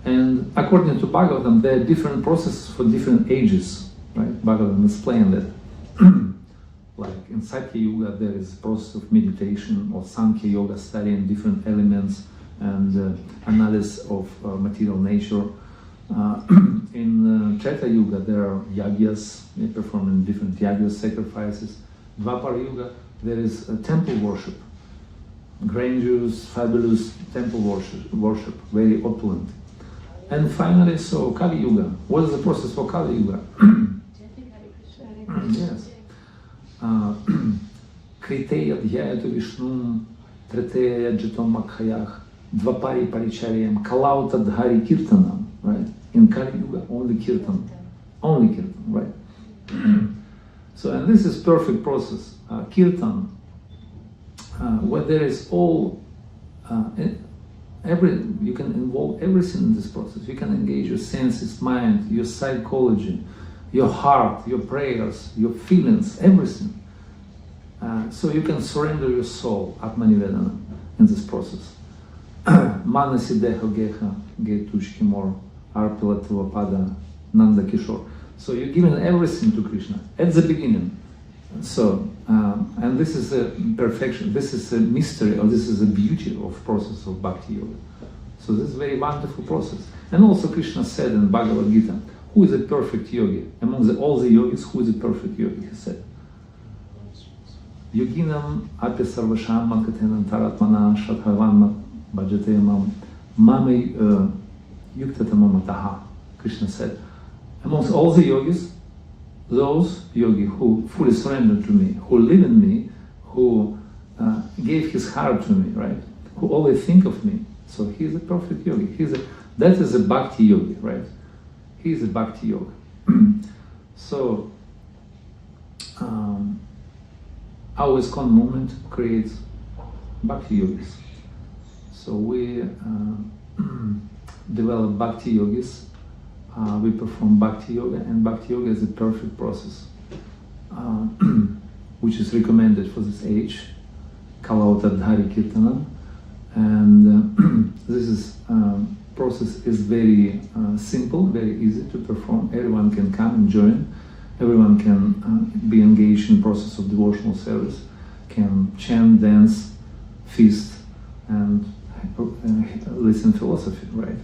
And according to Bhagavatam, there are different processes for different ages, right? Bhagavatam explained that. Like in Satya Yuga, there is a process of meditation, or Sankhya Yoga, studying different elements and analysis of material nature. In Treta Yuga, there are yagyas, they perform different yagyas, sacrifices. Dvapara Yuga, there is temple worship, grandiose, fabulous temple worship, very opulent. And finally, so Kali Yuga. What is the process for Kali Yuga? Yes. Kriteya dhyayatu Vishnum, Treteya Jatom Makhayach, Dvapari Paricharayam, Kalauta Dhari Kirtanam, right? In Kali Yuga, only Kirtan, right? So, and this is perfect process. Kirtan, where there is all, you can involve everything in this process. You can engage your senses, mind, your psychology, your heart, your prayers, your feelings, everything. So you can surrender your soul, Atmanivedana, in this process. Manasi deha geha getushki mor arpila tilapada nanda kishore. So you're giving everything to Krishna at the beginning. So, and this is a perfection, this is a mystery, or this is a beauty of process of Bhakti Yoga. So this is a very wonderful process. And also Krishna said in Bhagavad Gita, who is a perfect yogi? Among all the yogis, who is a perfect yogi? He said, Yoginam api sarvasham matkatenam taratmana shadhavan bhajatemam mame yuktatamamataha. Krishna said, amongst all the yogis, those yogi who fully surrender to me, who live in me, who gave his heart to me, right? Who always think of me. So he's a perfect yogi. That is a bhakti yogi, right? He's a bhakti yogi. So our ISKCON movement creates bhakti yogis. So we develop bhakti yogis. We perform bhakti yoga, and bhakti yoga is a perfect process, which is recommended for this age, Kalautadhari Kirtanam. And this is process is very simple, very easy to perform. Everyone can come and join. Everyone can be engaged in the process of devotional service, can chant, dance, feast, and listen philosophy, right?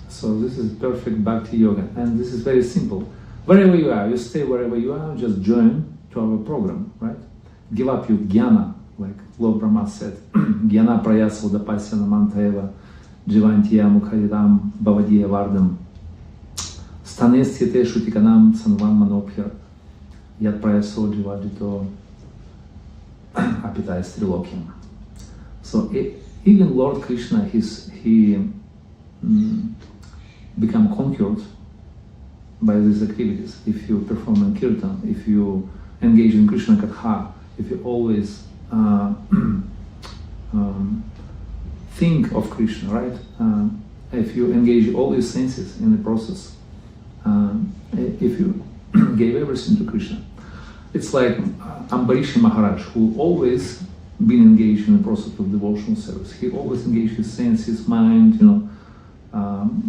So this is perfect bhakti yoga, and this is very simple. Wherever you are, you stay wherever you are, just join to our program, right? Give up your jnana, like Lord Brahma said, jnana prayasal dapasya namantayeva jivantiya mukharidam bhavadiya vardam stanesthite shutikanam sanvam manophyar yat prayaso jivadito apitaya strilokyam. So even Lord Krishna, he become conquered by these activities. If you perform in kirtan, if you engage in Krishna Katha, if you always think of Krishna, right? If you engage all your senses in the process, if you gave everything to Krishna, it's like Ambarishi Maharaj, who always been engaged in the process of devotional service. He always engaged his sense, his mind,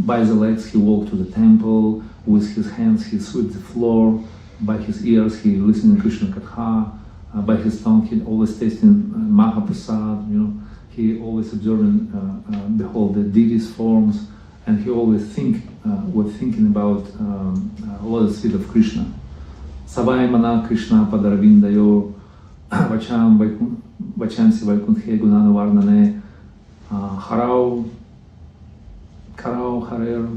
by the legs he walked to the temple, with his hands he swept the floor, by his ears he listened to Krishna Katha, by his tongue he always tasting Mahaprasad, he always observing, behold the deity's forms, and he always was thinking about lotus feet of Krishna. Savai mana Krishna padaravindayo vachansi vaikunthe gunana varnane harau karau harer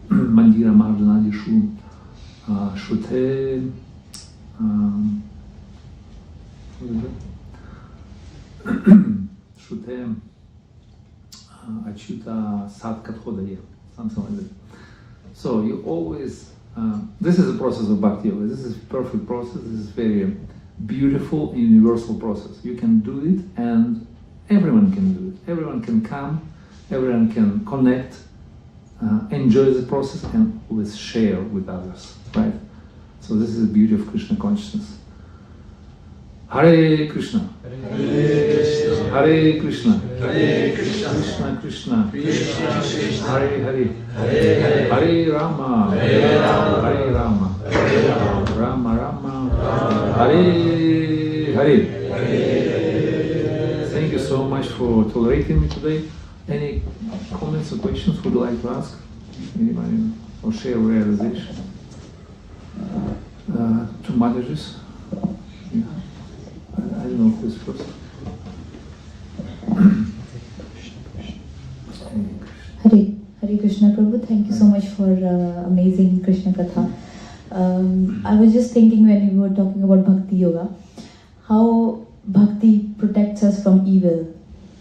mandira marjanadishu shute shute achyuta sat kathodaya, something like that. So you always this is a process of bhakti yoga. This is a perfect process. This is very beautiful universal process. You can do it, and everyone can do it. Everyone can come, everyone can connect, enjoy the process, and always share with others, right? So this is the beauty of Krishna consciousness. Hare Krishna, Hare Krishna, Hare Krishna, Krishna Krishna, Krishna Krishna, Hare Hare, Hare Hare, Hare Rama, Hare Rama, Hare Rama, Hare Rama, Rama Rama, Hare Hare. Thank you so much for tolerating me today. Any comments or questions would you like to ask? Anybody? Or share realization? Two Mataji's? Yeah. I don't know who's first. Hare Krishna Prabhu, thank you so much for amazing Krishna Katha. I was just thinking when you were talking about Bhakti Yoga, how Bhakti protects us from evil.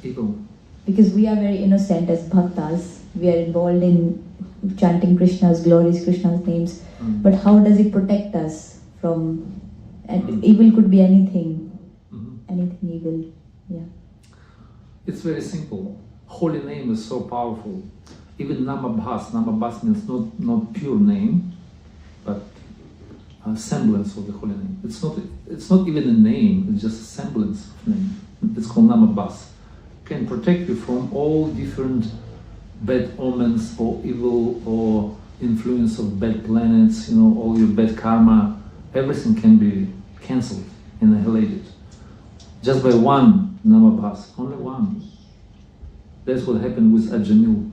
Evil. Because we are very innocent as Bhaktas. We are involved in chanting Krishna's glories, Krishna's names. But how does it protect us from... And evil could be anything. Anything evil. Yeah. It's very simple. Holy name is so powerful. Even Namabhas means not pure name, but a semblance of the holy name. It's not even a name, it's just a semblance of name. It's called Namabhas. It can protect you from all different bad omens or evil or influence of bad planets, all your bad karma. Everything can be cancelled, annihilated. Just by one Namabhas, only one. That's what happened with Ajamil.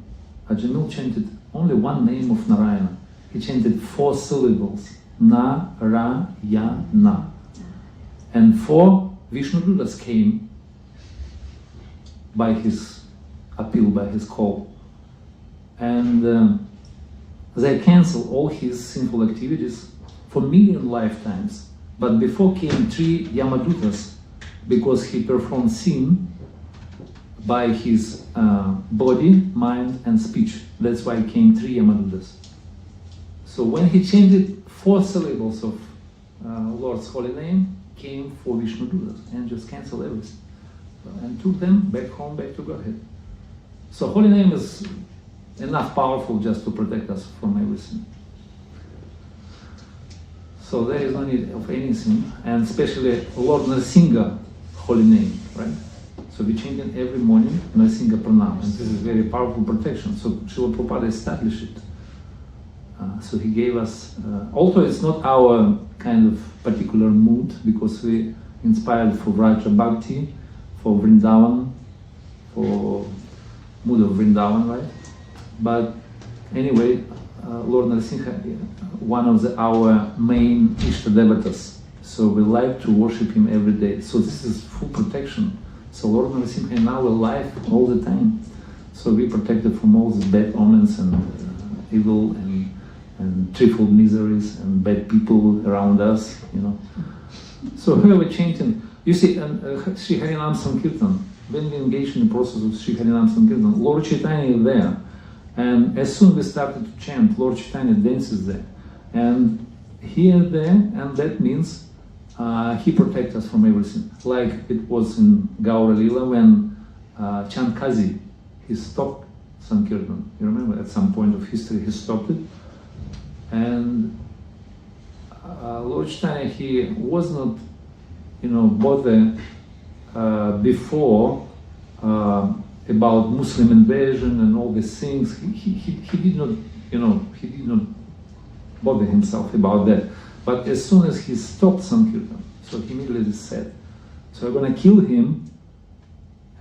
Ajamil chanted only one name of Narayana. He chanted 4 syllables. Na, Ra, Ya, Na. And 4 Vishnu Dutas came by his appeal, by his call. And they canceled all his sinful activities for million lifetimes. But before came 3 Yamadutas because he performed sin by his body, mind, and speech. That's why came 3 Yamadutas. So when he changed it, 4 syllables of Lord's holy name came 4 Vishnu Dutas and just canceled everything. And took them back home, back to Godhead. So holy name is enough powerful just to protect us from everything. So there is no need of anything, and especially Lord Narsingha holy name, right? So we chant it every morning, Narsingha Pranam, and this is very powerful protection. So Srila Prabhupada established it. So he gave us, although it's not our kind of particular mood, because we inspired for Vraja Bhakti, for Vrindavan, for mood of Vrindavan, right? But anyway, Lord Narsingha, one of our main Ishta Devatas. So we like to worship him every day. So this is full protection. So Lord Narsingha in our life all the time. So we protected from all the bad omens and evil and threefold miseries and bad people around us, you know. So whoever chanting, you see, Sri Harinam Sankirtan, when we engage in the process of Sri Harinam Sankirtan, Lord Chaitanya is there. And as soon as we started to chant, Lord Chaitanya dances there. And he is there, and that means he protects us from everything. Like it was in Gaura Lila when Chankazi, he stopped Sankirtan. You remember at some point of history he stopped it. And Lord Chaitanya, he was not, you know, bothered before about Muslim invasion and all these things. He did not, you know, he did not bother himself about that. But as soon as he stopped Sankirtan, so he immediately said, so I'm gonna kill him,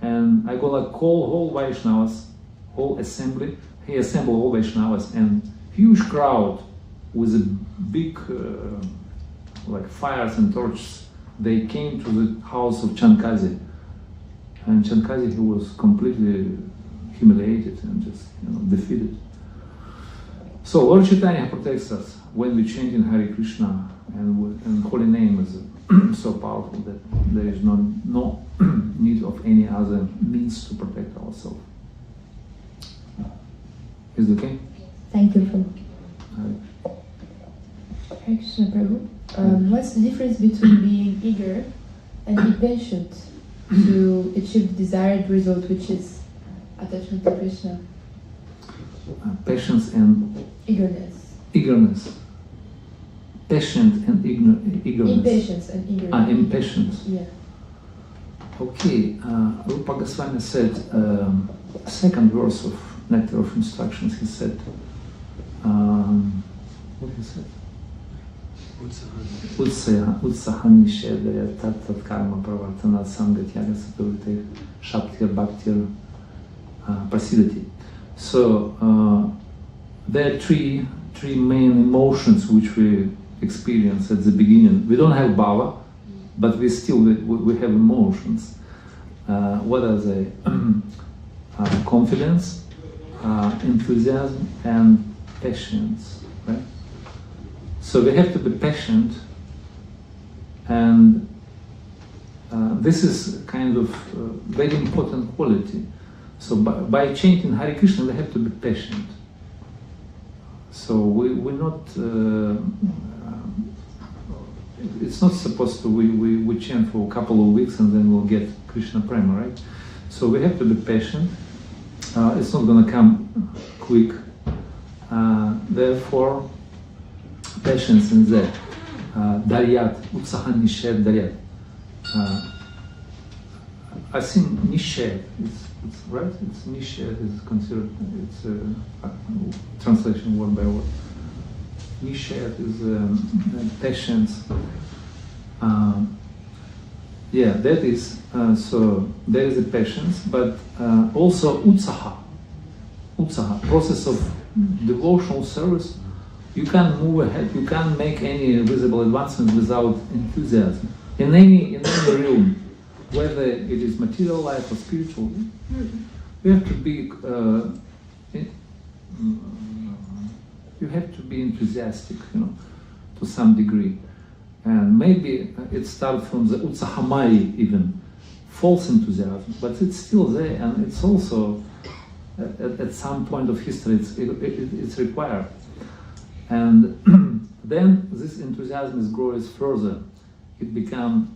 and I'm gonna call all Vaishnavas, whole assembly. He assembled all Vaishnavas, and huge crowd with a big like fires and torches. They came to the house of Chankazi, and Chankazi, he was completely humiliated and just, you know, defeated. So Lord Chaitanya protects us when we chant in Hare Krishna, and holy name is so powerful that there is no need of any other means to protect ourselves. Is it okay? Thank you, Prabhu. Hare Krishna Prabhu. What's the difference between being eager and impatient to achieve the desired result, which is attachment to Krishna? Patience and eagerness. Patient and eagerness. Impatience and eagerness. Impatience. Yeah. Okay, Rupa Goswami said, second verse of Nectar of Instructions, he said, what he said? Utsahan Nishedaya Tat Karma Pravartana Sangatyaga Saturite Shaptir Bhaktir Prasidati. So there are three main emotions which we experience at the beginning. We don't have bhava, but we still we have emotions. What are they? Confidence, enthusiasm, and patience. Right? So we have to be patient, and this is kind of very important quality. So by chanting Hare Krishna, we have to be patient. So we're not. It's not supposed to. We chant for a couple of weeks and then we'll get Krishna Prema, right? So we have to be patient. It's not going to come quick. Therefore, patience in that. Daryat, Utsahan Nished Daryat. I think Nished, it's right? It's Nished is considered, it's a translation word by word. Nished is patience. Yeah, that is, so there is a patience, but also utsaha, process of devotional service. You can't move ahead, you can't make any visible advancement without enthusiasm. In any realm, whether it is material life or spiritual, you have to be you have to be enthusiastic, you know, to some degree. And maybe it starts from the utsahamai even, false enthusiasm, but it's still there, and it's also at some point of history it's required. And then this enthusiasm grows further. It becomes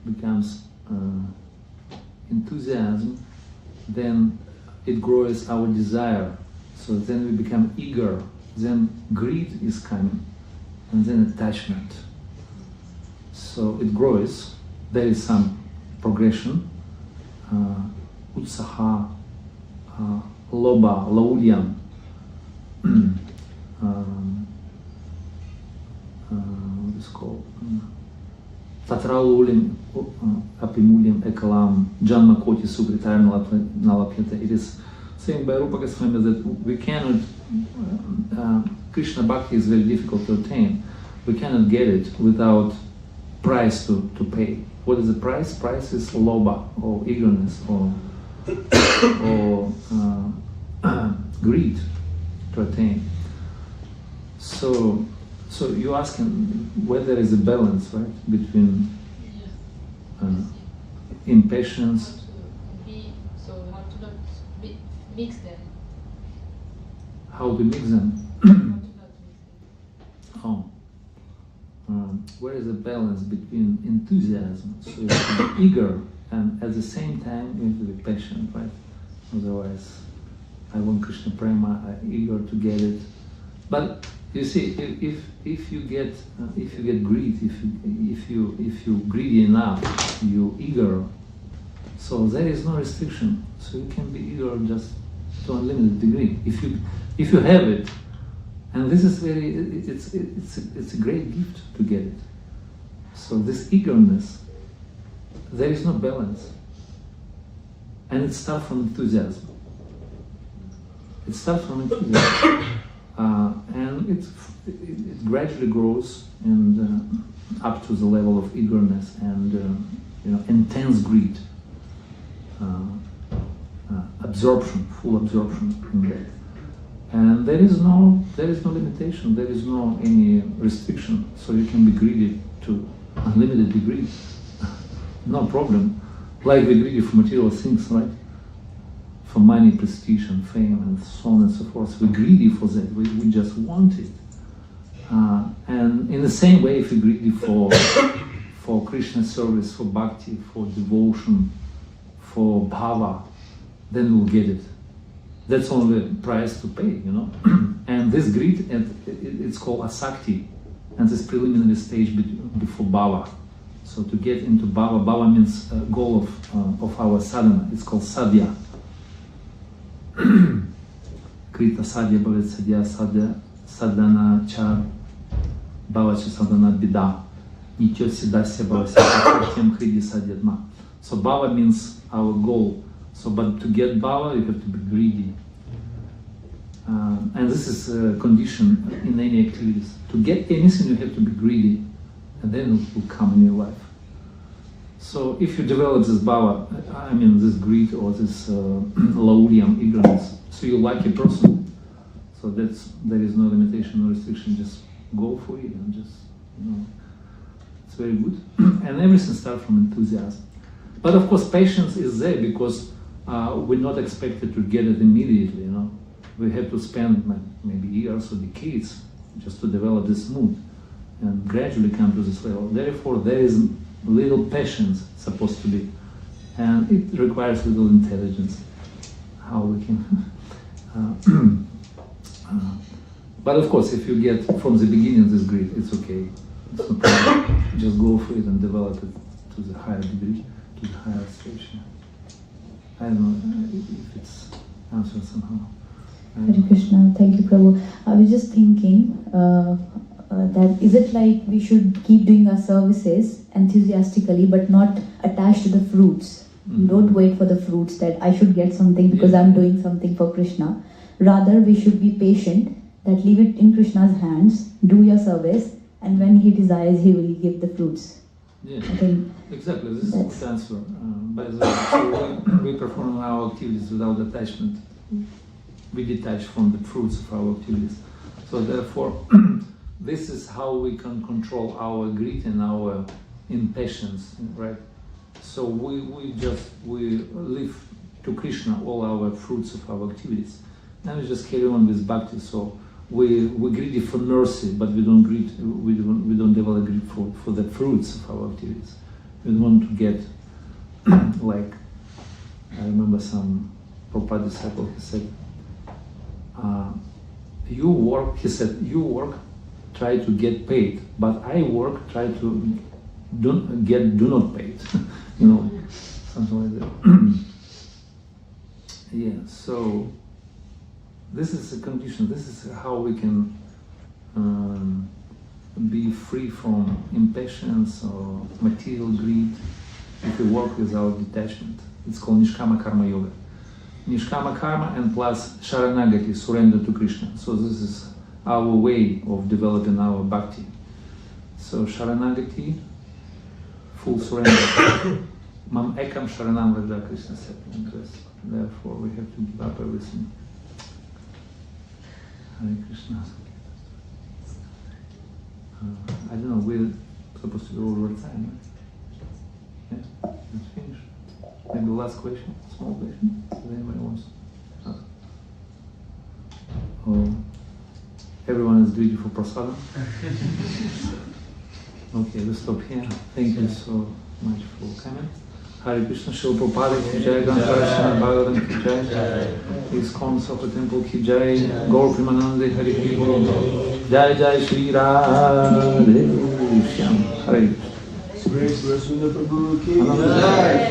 becomes enthusiasm. Then it grows our desire. So then we become eager. Then greed is coming, and then attachment. So it grows. There is some progression. Utsaha, loba, laudyam. What is called? Tatralulim, apimulim, ekalam, janma koti sugritar nalapyata. It is saying by Rupa Goswami that we cannot, Krishna Bhakti is very difficult to attain. We cannot get it without price to pay. What is the price? Price is loba, or eagerness, or greed to attain. So you're asking whether there is a balance, right, between impatience. So how to not mix them? How to mix them? How to not mix them? Oh. Where is the balance between enthusiasm? So you have to be eager, and at the same time you have to be patient, right? Otherwise, I want Krishna Prema, I'm eager to get it. But you see, if you get greed, if you greedy enough, you eager. So there is no restriction. So you can be eager just to unlimited degree. If you have it, and this is it's a great gift to get it. So this eagerness, there is no balance, and it starts from enthusiasm. It starts from enthusiasm, and it gradually grows and up to the level of eagerness and intense greed, absorption, full absorption in that. And there is no limitation. There is no any restriction. So you can be greedy to unlimited degree, no problem. Like we're greedy for material things, right? For money, prestige, and fame, and so on and so forth. We're greedy for that. We just want it. And in the same way, if you're greedy for Krishna service, for bhakti, for devotion, for bhava, then we'll get it. That's only the price to pay, And this greed, it's called asakti, and this preliminary stage before bhava. So to get into bhava, bhava means goal of our sadhana. It's called sadhya. Krita sadhya bhavet sadhya sadhana cha bhava cha sadhana bida nityo siddhasya bhavasya tем hridi sadhyadma. So bhava means our goal. So, but to get bhava, you have to be greedy. And this is a condition in any activities. To get anything, you have to be greedy, and then it will come in your life. So, if you develop this bhava, this greed or this laudyam, eagerness, so you're like a person. So there is no limitation, no restriction. Just go for it, and just it's very good. And everything starts from enthusiasm. But of course, patience is there because we're not expected to get it immediately, We have to spend maybe years or decades just to develop this mood and gradually come to this level. Therefore, there is little patience supposed to be, and it requires little intelligence how we can. But of course, if you get from the beginning this greed, it's okay. It's no problem. Just go for it and develop it to the higher degree, to the higher stage. I don't know if it's answered somehow. Hare Krishna, thank you, Prabhu. I was just thinking that is it like we should keep doing our services enthusiastically but not attached to the fruits? Mm-hmm. Don't wait for the fruits that I should get something because I'm doing something for Krishna. Rather, we should be patient, that leave it in Krishna's hands, do your service, and when he desires, he will give the fruits. Yeah, I think exactly. This is the answer. By the way, so we perform our activities without attachment. We detach from the fruits of our activities. So therefore, this is how we can control our greed and our impatience, right? So we leave to Krishna all our fruits of our activities. Now we just carry on with bhakti. So we're greedy for mercy, but we don't develop greed for the fruits of our activities. We don't want to get like, I remember some Prabhupada disciple, he said, you work, try to get paid, but I work, try to do not paid. You know, something like that. Yeah, so this is a condition, this is how we can be free from impatience or material greed if we work without detachment. It's called Nishkama Karma Yoga. Nishkama Karma and plus Sharanagati, surrender to Krishna. So this is our way of developing our bhakti. So Sharanagati, full surrender. Mam ekam sharanam vraja, Krishna said. Therefore we have to give up everything. Hare Krishna. I don't know, we're supposed to go over time, right? Yeah, let's finish. Maybe last question, small question, if anybody wants to ask. Oh, everyone is greedy for prasadam. Okay, we stop here. Thank you so much for coming. Hare Krishna, Srila Prabhupada ki jai, Srimad Bhagavatam ki jai, ISKCON Soho Temple ki jai, Gaur Premanande Hare Krishna, Jai Jai Shri Radhe Shyam, Hare Krishna. Prabhu ki jai.